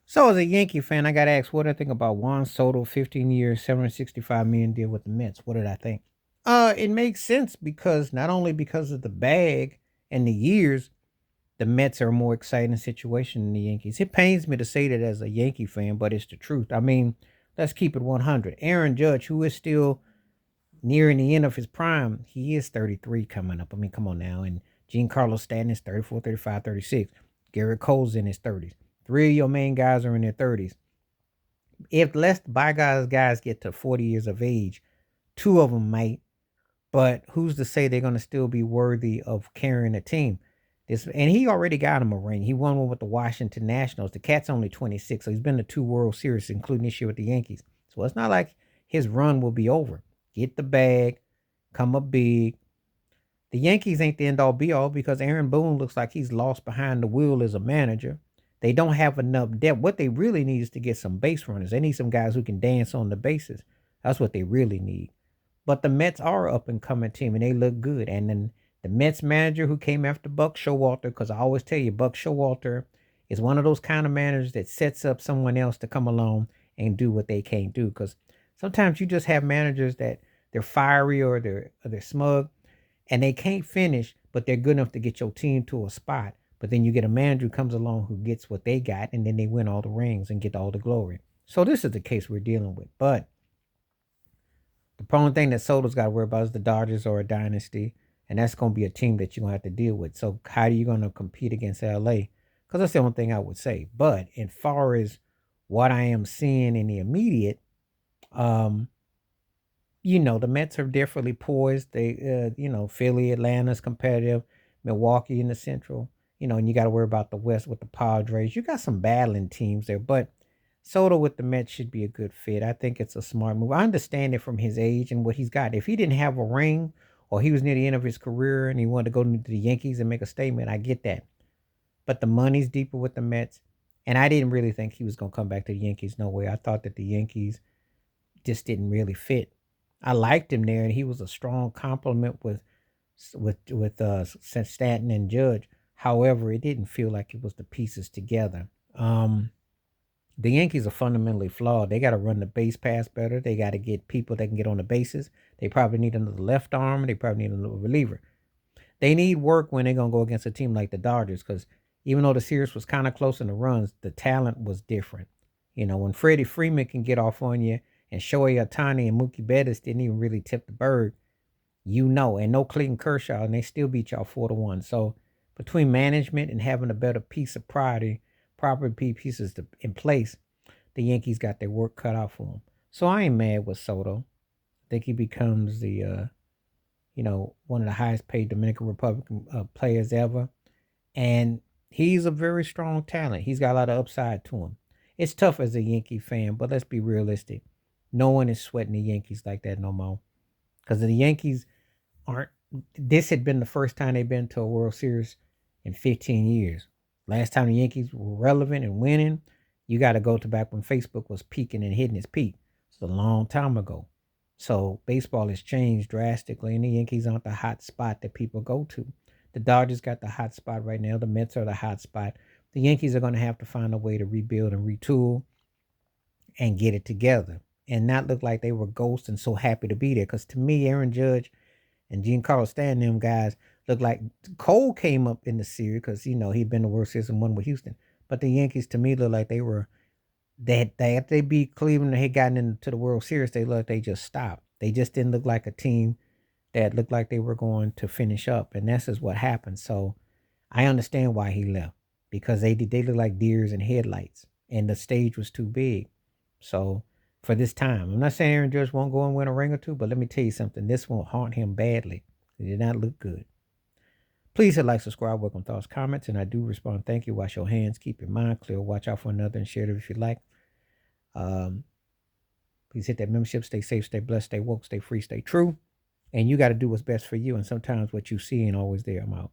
So as a Yankee fan, I got to ask, what do I think about Juan Soto, 15 years, 765 million deal with the Mets? What did I think? It makes sense because not only because of the bag and the years, the Mets are a more exciting situation than the Yankees. It pains me to say that as a Yankee fan, but it's the truth. I mean, let's keep it 100. Aaron Judge, who is still nearing the end of his prime, he is 33 coming up. I mean, come on now. And Giancarlo Stanton is 34, 35, 36. Garrett Cole's in his 30s. Three of your main guys are in their 30s. If less by guys get to 40 years of age, two of them might, but who's to say they're going to still be worthy of carrying a team? And he already got him a ring. He won one with the Washington Nationals. The cat's only 26, so he's been to two World Series, including this year with the Yankees. So it's not like his run will be over. Get the bag, come up big. The Yankees ain't the end all be all because Aaron Boone looks like he's lost behind the wheel as a manager. They don't have enough depth. What they really need is to get some base runners. They need some guys who can dance on the bases. That's what they really need. But the Mets are up and coming team and they look good. And then the Mets manager who came after Buck Showalter, because I always tell you, Buck Showalter is one of those kind of managers that sets up someone else to come along and do what they can't do. Because sometimes you just have managers that they're fiery or they're smug and they can't finish, but they're good enough to get your team to a spot. But then you get a manager who comes along who gets what they got, and then they win all the rings and get all the glory. So this is the case we're dealing with. But the only thing that Soto's got to worry about is the Dodgers or a dynasty, and that's going to be a team that you're going to have to deal with. So how are you going to compete against LA? Because that's the only thing I would say. But as far as what I am seeing in the immediate, um, the Mets are definitely poised. Philly, Atlanta's competitive, Milwaukee in the Central, and you got to worry about the West with the Padres. You got some battling teams there, but Soto with the Mets should be a good fit. I think it's a smart move. I understand it from his age and what he's got. If he didn't have a ring or he was near the end of his career and he wanted to go to the Yankees and make a statement, I get that. But the money's deeper with the Mets. And I didn't really think he was going to come back to the Yankees. No way. I thought that the Yankees just didn't really fit. I liked him there, and he was a strong complement with Stanton and Judge. However, it didn't feel like it was the pieces together. The Yankees are fundamentally flawed. They got to run the base pass better. They got to get people that can get on the bases. They probably need another left arm. They probably need another reliever. They need work when they're gonna go against a team like the Dodgers because even though the series was kind of close in the runs, the talent was different. When Freddie Freeman can get off on you and Shohei Ohtani and Mookie Betts didn't even really tip the bird, and no Clayton Kershaw, and they still beat y'all 4-1. So between management and having a better piece of proper pieces in place, the Yankees got their work cut out for them. So I ain't mad with Soto. I think he becomes one of the highest paid Dominican Republic players ever. And he's a very strong talent. He's got a lot of upside to him. It's tough as a Yankee fan, but let's be realistic. No one is sweating the Yankees like that no more. Because the Yankees aren't, this had been the first time they've been to a World Series in 15 years. Last time the Yankees were relevant and winning, you got to go to back when Facebook was peaking and hitting its peak. It's a long time ago. So baseball has changed drastically, and the Yankees aren't the hot spot that people go to. The Dodgers got the hot spot right now. The Mets are the hot spot. The Yankees are going to have to find a way to rebuild and retool and get it together and not look like they were ghosts and so happy to be there. Because to me, Aaron Judge and Giancarlo Stanton, them guys, look like Cole came up in the series because, he'd been the World Series and won with Houston. But the Yankees, to me, look like they after they beat Cleveland and had gotten into the World Series, they looked like they just stopped. They just didn't look like a team that looked like they were going to finish up, and that's just what happened. So I understand why he left because they look like deers in headlights, and the stage was too big. So for this time, I'm not saying Aaron Judge won't go and win a ring or two, but let me tell you something: this won't haunt him badly. It did not look good. Please hit like, subscribe, welcome thoughts, comments, and I do respond. Thank you. Wash your hands, keep your mind clear, watch out for another, and share it if you like. Um, Please hit that membership. Stay safe, stay blessed, stay woke, stay free, stay true. And you got to do what's best for you. And sometimes what you see ain't always there. I'm out.